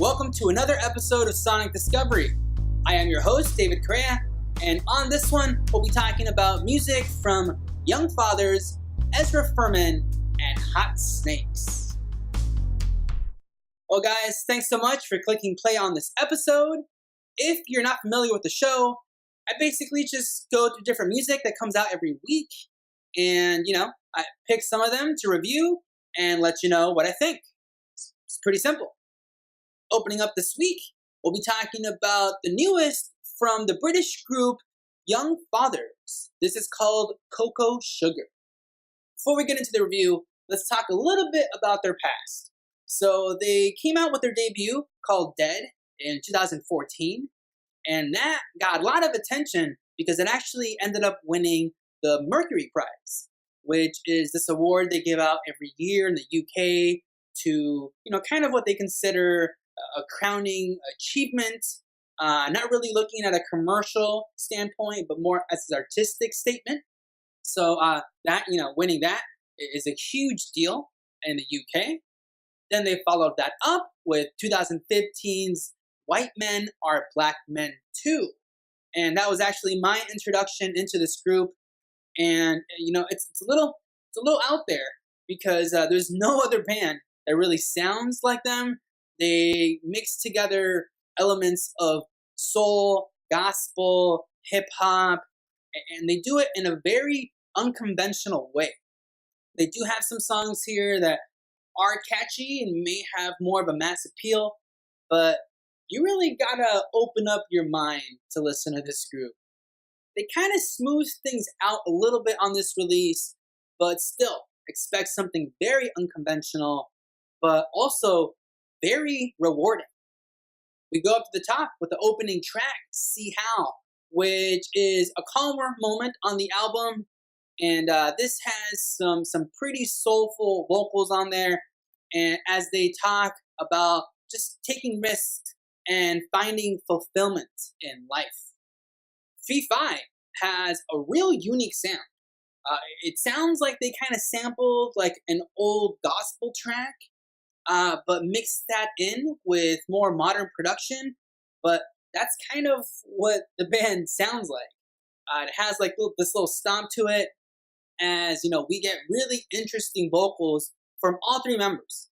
Welcome to another episode of Sonic Discovery. I am your host, David Correa, and on this one, we'll be talking about music from Young Fathers, Ezra Furman, and Hot Snakes. Well guys, thanks so much for clicking play on this episode. If you're not familiar with the show, I basically just go through different music that comes out every week, and I pick some of them to review and let you know what I think. It's pretty simple. Opening up this week, we'll be talking about the newest from the British group Young Fathers. This is called Cocoa Sugar. Before we get into the review, let's talk a little bit about their past. So they came out with their debut called Dead in 2014, and that got a lot of attention because it actually ended up winning the Mercury Prize, which is this award they give out every year in the UK to, kind of what they consider a crowning achievement, not really looking at a commercial standpoint, but more as an artistic statement. So winning that is a huge deal in the UK. Then they followed that up with 2015's White Men Are Black Men Too. And that was actually my introduction into this group. And, it's a little out there because there's no other band that really sounds like them. They mix together elements of soul, gospel, hip-hop, and they do it in a very unconventional way. They do have some songs here that are catchy and may have more of a mass appeal, but you really gotta open up your mind to listen to this group. They kind of smooth things out a little bit on this release, but still expect something very unconventional, but also very rewarding. We go up to the top with the opening track, See How, which is a calmer moment on the album, and this has some pretty soulful vocals on there, and as they talk about just taking risks and finding fulfillment in life. Fee Fi has a real unique sound. It sounds like they kind of sampled like an old gospel track, but mixed that in with more modern production. But that's kind of what the band sounds like. It has like this little stomp to it, as we get really interesting vocals from all three members.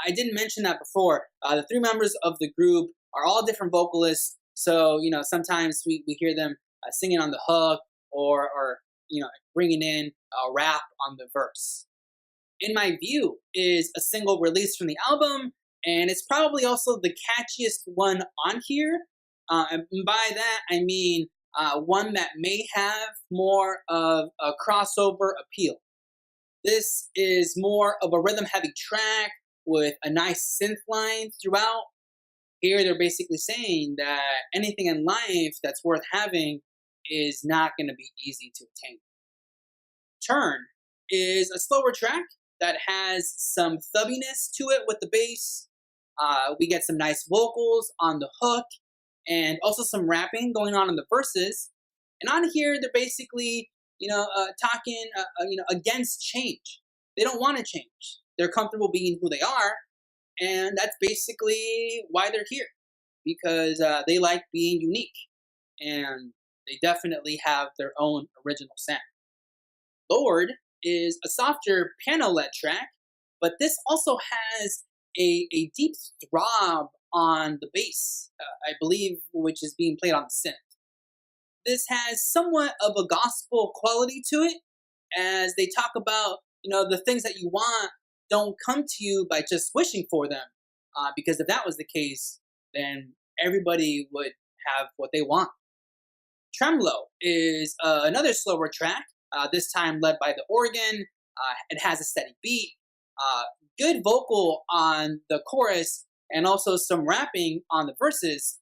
I didn't mention that before. The three members of the group are all different vocalists, so sometimes we hear them singing on the hook or bringing in a rap on the verse. In My View is a single released from the album, and it's probably also the catchiest one on here. And by that, I mean one that may have more of a crossover appeal. This is more of a rhythm-heavy track with a nice synth line throughout. Here they're basically saying that anything in life that's worth having is not going to be easy to attain. Turn is a slower track that has some thubbiness to it with the bass. We get some nice vocals on the hook and also some rapping going on in the verses. And on here, they're basically, talking, against change. They don't want to change. They're comfortable being who they are. And that's basically why they're here, because they like being unique. And they definitely have their own original sound. Lord is a softer piano-led track, but this also has a deep throb on the bass, I believe, which is being played on the synth. This has somewhat of a gospel quality to it, as they talk about, the things that you want don't come to you by just wishing for them, because if that was the case, then everybody would have what they want. Tremolo is another slower track, this time led by the organ. It has a steady beat, good vocal on the chorus, and also some rapping on the verses,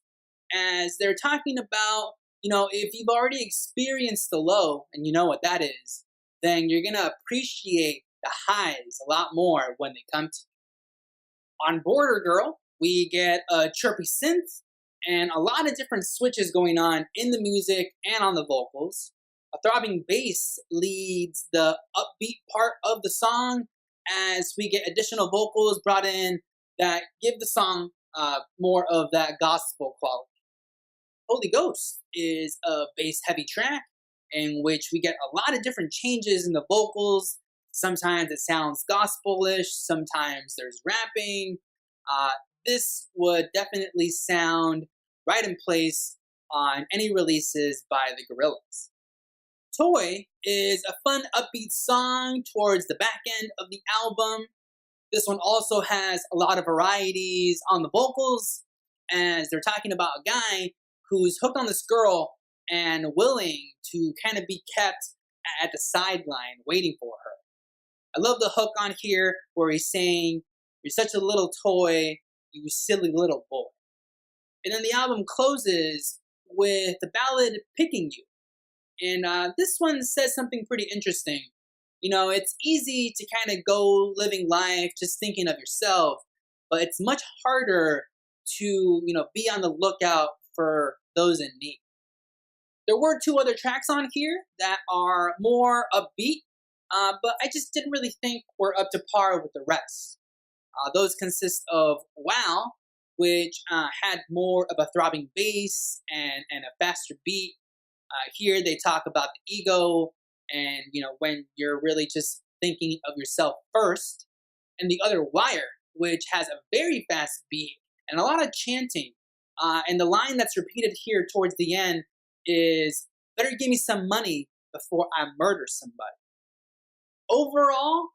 as they're talking about, if you've already experienced the low and you know what that is, then you're going to appreciate the highs a lot more when they come to you. On Border Girl, we get a chirpy synth and a lot of different switches going on in the music and on the vocals. A throbbing bass leads the upbeat part of the song, as we get additional vocals brought in that give the song more of that gospel quality. Holy Ghost is a bass heavy track in which we get a lot of different changes in the vocals. Sometimes it sounds gospelish, sometimes there's rapping. Uh, this would definitely sound right in place on any releases by the Gorillaz. Toy is a fun, upbeat song towards the back end of the album. This one also has a lot of varieties on the vocals, as they're talking about a guy who's hooked on this girl and willing to kind of be kept at the sideline waiting for her. I love the hook on here where he's saying, "You're such a little toy, you silly little boy." And then the album closes with the ballad "Picking You." And this one says something pretty interesting. You know, it's easy to kind of go living life just thinking of yourself, but it's much harder to, be on the lookout for those in need. There were two other tracks on here that are more upbeat, but I just didn't really think were up to par with the rest. Those consist of Wow, which had more of a throbbing bass and a faster beat. Here they talk about the ego and, when you're really just thinking of yourself first. And the other, Wire, which has a very fast beat and a lot of chanting. And the line that's repeated here towards the end is, "Better give me some money before I murder somebody." Overall,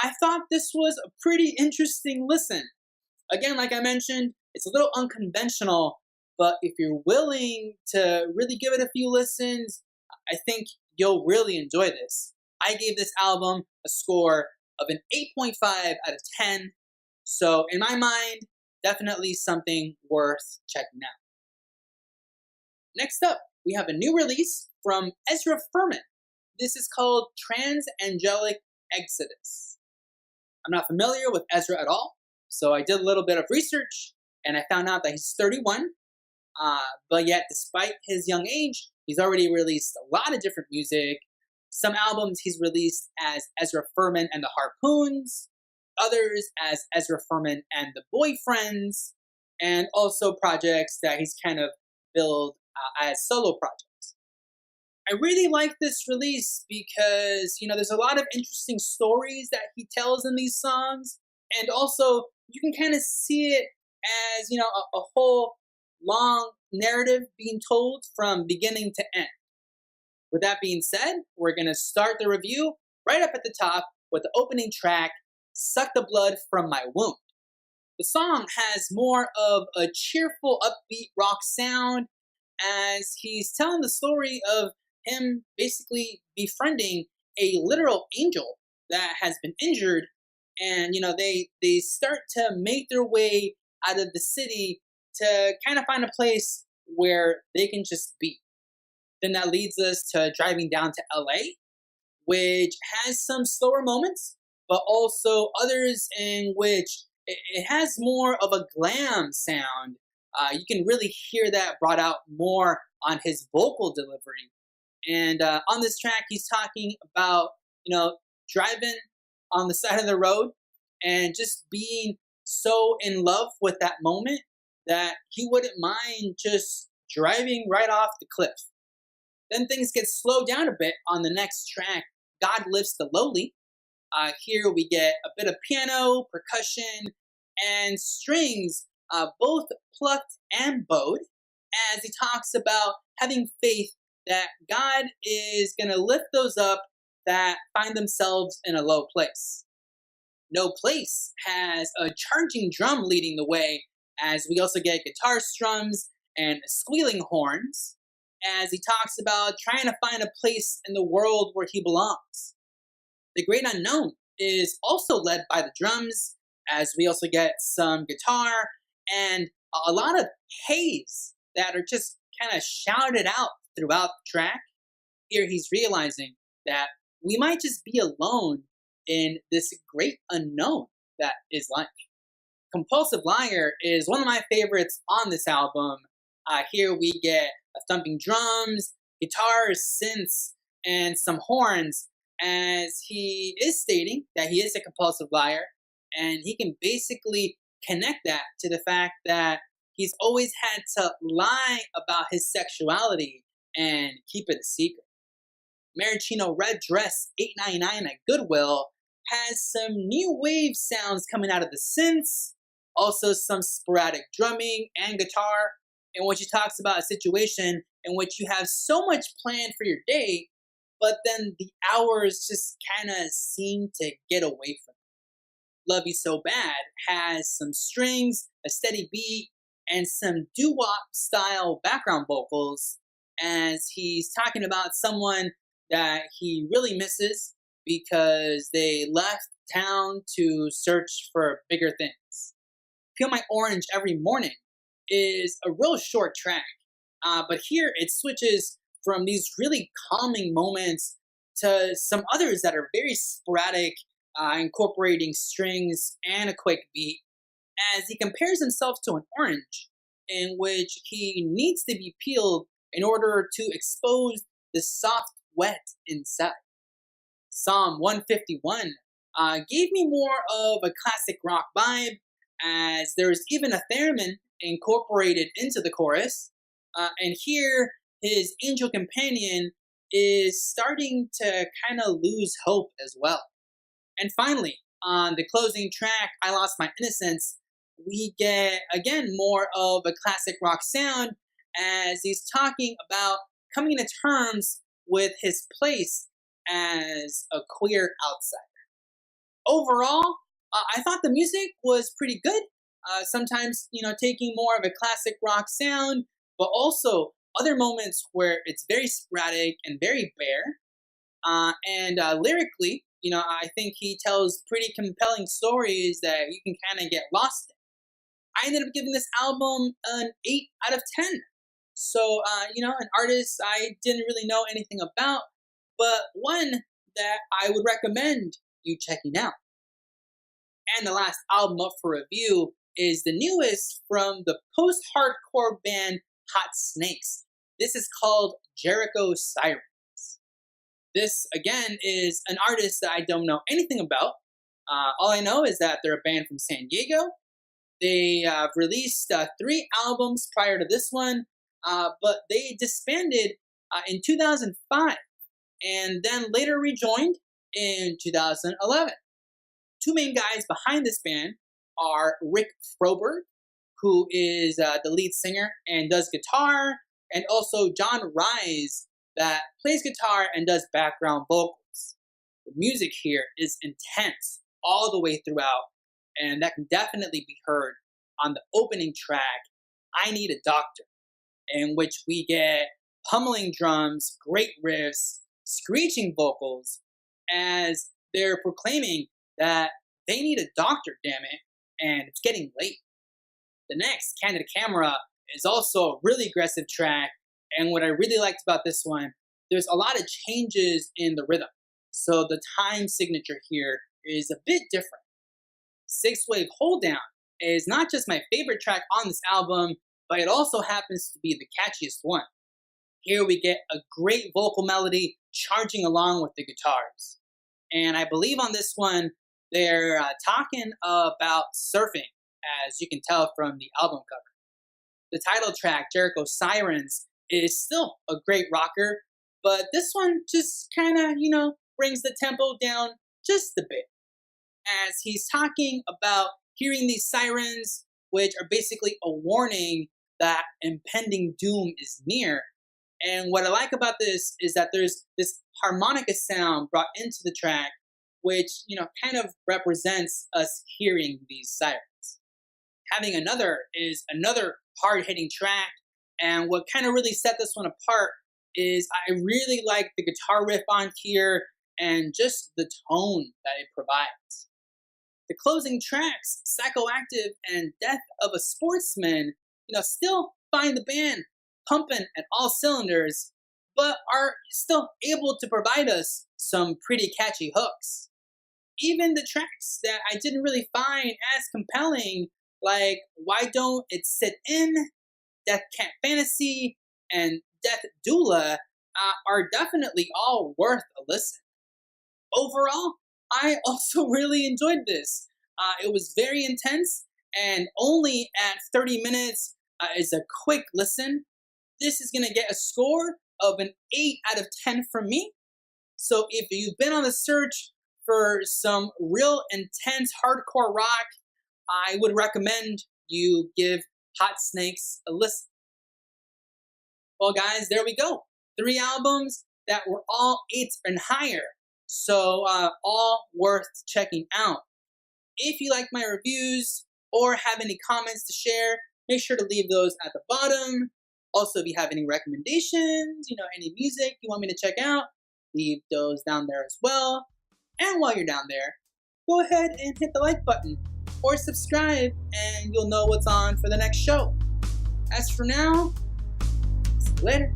I thought this was a pretty interesting listen. Again, like I mentioned, it's a little unconventional, but if you're willing to really give it a few listens, I think you'll really enjoy this. I gave this album a score of an 8.5 out of 10. So in my mind, definitely something worth checking out. Next up, we have a new release from Ezra Furman. This is called Angelic Exodus. I'm not familiar with Ezra at all, so I did a little bit of research and I found out that he's 31. But yet, despite his young age, he's already released a lot of different music. Some albums he's released as Ezra Furman and the Harpoons, others as Ezra Furman and the Boyfriends, and also projects that he's kind of billed as solo projects. I really like this release because, there's a lot of interesting stories that he tells in these songs, and also you can kind of see it as, a whole long narrative being told from beginning to end. With that being said, we're going to start the review right up at the top with the opening track, "Suck the Blood from My Wound." The song has more of a cheerful, upbeat rock sound as he's telling the story of him basically befriending a literal angel that has been injured, and they start to make their way out of the city to kind of find a place where they can just be. Then that leads us to driving down to LA, which has some slower moments, but also others in which it has more of a glam sound. You can really hear that brought out more on his vocal delivery. And on this track, he's talking about, driving on the side of the road and just being so in love with that moment that he wouldn't mind just driving right off the cliff. Then things get slowed down a bit on the next track, "God Lifts the Lowly." Here we get a bit of piano, percussion, and strings, both plucked and bowed, as he talks about having faith that God is going to lift those up that find themselves in a low place. "No Place" has a charging drum leading the way, as we also get guitar strums and squealing horns, as he talks about trying to find a place in the world where he belongs. "The Great Unknown" is also led by the drums, as we also get some guitar and a lot of haze that are just kind of shouted out throughout the track. Here he's realizing that we might just be alone in this great unknown that is life. "Compulsive Liar" is one of my favorites on this album. Here we get thumping drums, guitars, synths, and some horns, as he is stating that he is a compulsive liar, and he can basically connect that to the fact that he's always had to lie about his sexuality and keep it a secret. Maraschino Red Dress 899 at Goodwill has some new wave sounds coming out of the synths, also some sporadic drumming and guitar, in which he talks about a situation in which you have so much planned for your day, but then the hours just kind of seem to get away from you. Love You So Bad has some strings, a steady beat, and some doo-wop style background vocals as he's talking about someone that he really misses because they left town to search for bigger things. Peel My Orange Every Morning is a real short track, but here it switches from these really calming moments to some others that are very sporadic, incorporating strings and a quick beat, as he compares himself to an orange, in which he needs to be peeled in order to expose the soft wet inside. Psalm 151 gave me more of a classic rock vibe, as there's even a theremin incorporated into the chorus. And here, his angel companion is starting to kind of lose hope as well. And finally, on the closing track, I Lost My Innocence, we get again more of a classic rock sound as he's talking about coming to terms with his place as a queer outsider. Overall, I thought the music was pretty good. Sometimes, taking more of a classic rock sound, but also other moments where it's very sporadic and very bare. And lyrically, I think he tells pretty compelling stories that you can kind of get lost in. I ended up giving this album an 8 out of 10. So, an artist I didn't really know anything about, but one that I would recommend you checking out. And the last album up for review is the newest from the post-hardcore band Hot Snakes. This is called Jericho Sirens. This, again, is an artist that I don't know anything about. All I know is that they're a band from San Diego. They released 3 albums prior to this one, but they disbanded in 2005 and then later rejoined in 2011. 2 main guys behind this band are Rick Froberg, who is the lead singer and does guitar, and also John Rise, that plays guitar and does background vocals. The music here is intense all the way throughout, and that can definitely be heard on the opening track, I Need a Doctor, in which we get pummeling drums, great riffs, screeching vocals, as they're proclaiming that they need a doctor, damn it, and it's getting late. The next, Candid Camera, is also a really aggressive track, and what I really liked about this one, there's a lot of changes in the rhythm. So the time signature here is a bit different. 6-Wave Hold Down is not just my favorite track on this album, but it also happens to be the catchiest one. Here we get a great vocal melody charging along with the guitars. And I believe on this one, they're talking about surfing, as you can tell from the album cover. The title track, Jericho Sirens, is still a great rocker, but this one just kind of, brings the tempo down just a bit, as he's talking about hearing these sirens, which are basically a warning that impending doom is near. And what I like about this is that there's this harmonica sound brought into the track, which, kind of represents us hearing these sirens. Having Another is another hard-hitting track, and what kind of really set this one apart is I really like the guitar riff on here and just the tone that it provides. The closing tracks, Psychoactive and Death of a Sportsman, still find the band pumping at all cylinders, but are still able to provide us some pretty catchy hooks. Even the tracks that I didn't really find as compelling, like Why Don't It Sit In, Death Camp Fantasy, and Death Doula, are definitely all worth a listen. Overall, I also really enjoyed this. It was very intense, and only at 30 minutes is a quick listen. This is going to get a score of an 8 out of 10 from me. So if you've been on the search for some real intense hardcore rock, I would recommend you give Hot Snakes a listen. Well, guys, there we go. 3 albums that were all 8s and higher. So all worth checking out. If you like my reviews or have any comments to share, make sure to leave those at the bottom. Also, if you have any recommendations, any music you want me to check out, leave those down there as well. And while you're down there, go ahead and hit the like button or subscribe and you'll know what's on for the next show. As for now, see you later.